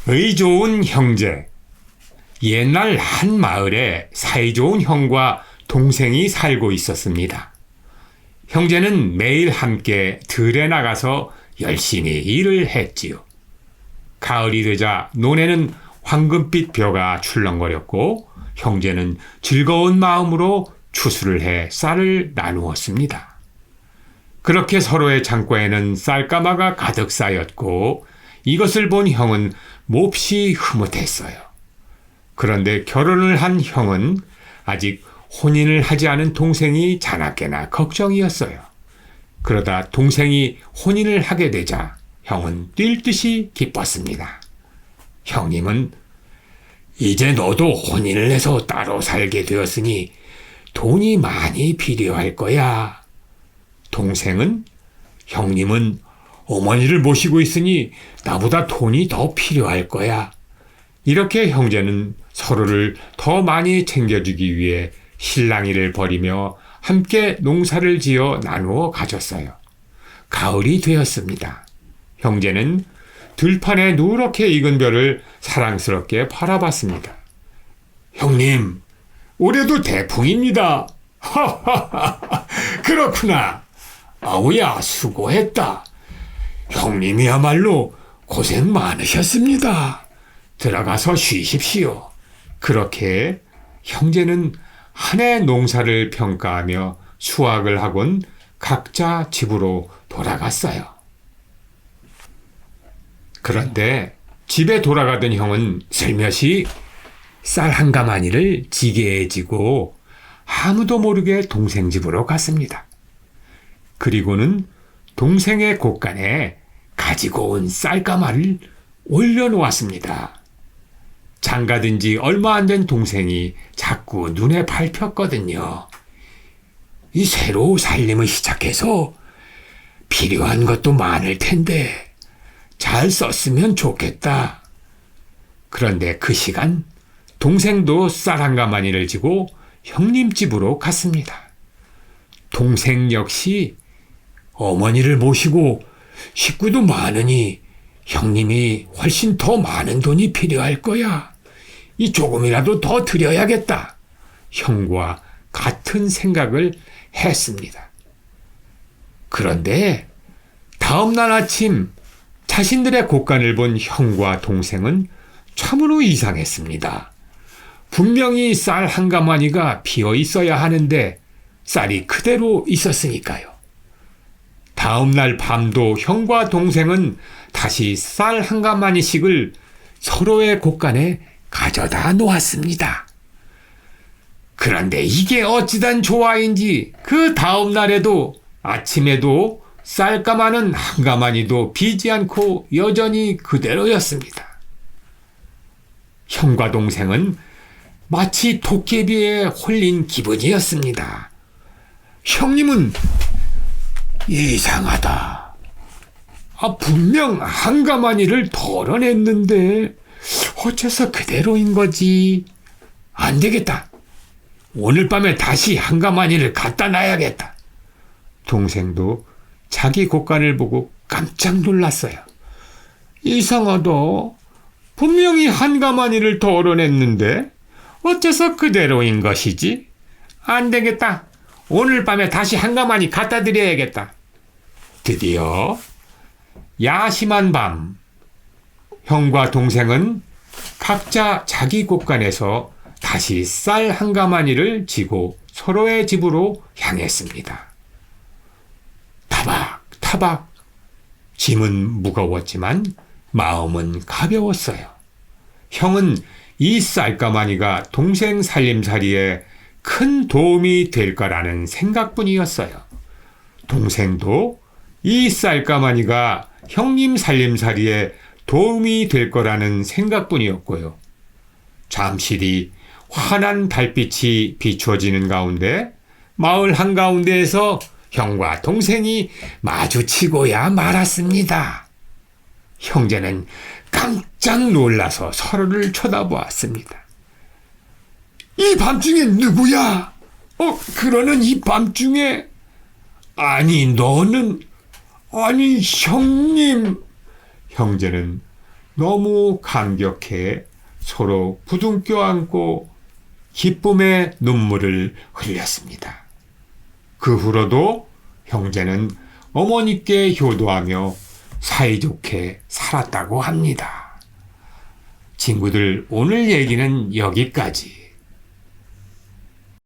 의 좋은 형제. 옛날 한 마을에 사이좋은 형과 동생이 살고 있었습니다. 형제는 매일 함께 들에 나가서 열심히 일을 했지요. 가을이 되자 논에는 황금빛 벼가 출렁거렸고 형제는 즐거운 마음으로 추수를 해 쌀을 나누었습니다. 그렇게 서로의 창고에는 쌀가마가 가득 쌓였고 이것을 본 형은 몹시 흐뭇했어요. 그런데 결혼을 한 형은 아직 혼인을 하지 않은 동생이 자나깨나 걱정이었어요. 그러다 동생이 혼인을 하게 되자 형은 뛸 듯이 기뻤습니다. 형님은 이제 너도 혼인을 해서 따로 살게 되었으니 돈이 많이 필요할 거야. 동생은 형님은 어머니를 모시고 있으니 나보다 돈이 더 필요할 거야. 이렇게 형제는 서로를 더 많이 챙겨주기 위해 실랑이를 벌이며 함께 농사를 지어 나누어 가졌어요. 가을이 되었습니다. 형제는 들판에 누렇게 익은 벼를 사랑스럽게 바라봤습니다. 형님, 올해도 대풍입니다. 하하하, 그렇구나. 아우야, 수고했다. 형님이야말로 고생 많으셨습니다. 들어가서 쉬십시오. 그렇게 형제는 한 해 농사를 평가하며 수확을 하곤 각자 집으로 돌아갔어요. 그런데 집에 돌아가던 형은 슬며시 쌀 한 가마니를 지게에 지고 아무도 모르게 동생 집으로 갔습니다. 그리고는 동생의 곳간에 가지고 온 쌀가마를 올려놓았습니다. 장가든 지 얼마 안 된 동생이 자꾸 눈에 밟혔거든요. 이 새로 살림을 시작해서 필요한 것도 많을 텐데 잘 썼으면 좋겠다. 그런데 그 시간 동생도 쌀 한 가마니를 지고 형님 집으로 갔습니다. 동생 역시 어머니를 모시고 식구도 많으니 형님이 훨씬 더 많은 돈이 필요할 거야. 이 조금이라도 더 드려야겠다. 형과 같은 생각을 했습니다. 그런데 다음 날 아침 자신들의 곳간을 본 형과 동생은 참으로 이상했습니다. 분명히 쌀 한 가마니가 비어 있어야 하는데 쌀이 그대로 있었으니까요. 다음 날 밤도 형과 동생은 다시 쌀 한 가마니씩을 서로의 곳간에 가져다 놓았습니다. 그런데 이게 어찌단 조화인지 그 다음 날에도 아침에도 쌀가마는 한 가마니도 비지 않고 여전히 그대로였습니다. 형과 동생은 마치 도깨비에 홀린 기분이었습니다. 형님은 이상하다. 분명 한 가마니를 덜어냈는데 어째서 그대로인 거지? 안 되겠다. 오늘 밤에 다시 한 가마니를 갖다 놔야겠다. 동생도 자기 곳간을 보고 깜짝 놀랐어요. 이상하다. 분명히 한 가마니를 덜어냈는데 어째서 그대로인 것이지? 안 되겠다. 오늘 밤에 다시 한 가마니 갖다 드려야겠다. 드디어 야심한 밤, 형과 동생은 각자 자기 곳간에서 다시 쌀 한 가마니를 지고 서로의 집으로 향했습니다. 타박타박. 짐은 무거웠지만 마음은 가벼웠어요. 형은 이 쌀가마니가 동생 살림살이에 큰 도움이 될 거라는 생각뿐이었어요. 동생도 이 쌀가마니가 형님 살림살이에 도움이 될 거라는 생각뿐이었고요. 잠시 뒤 환한 달빛이 비추어지는 가운데 마을 한가운데에서 형과 동생이 마주치고야 말았습니다. 형제는 깜짝 놀라서 서로를 쳐다보았습니다. 이 밤중에 누구야? 그러는 이 밤중에 아니, 너는, 아니, 형님. 형제는 너무 감격해 서로 부둥켜 안고 기쁨의 눈물을 흘렸습니다. 그 후로도 형제는 어머니께 효도하며 사이좋게 살았다고 합니다. 친구들, 오늘 얘기는 여기까지.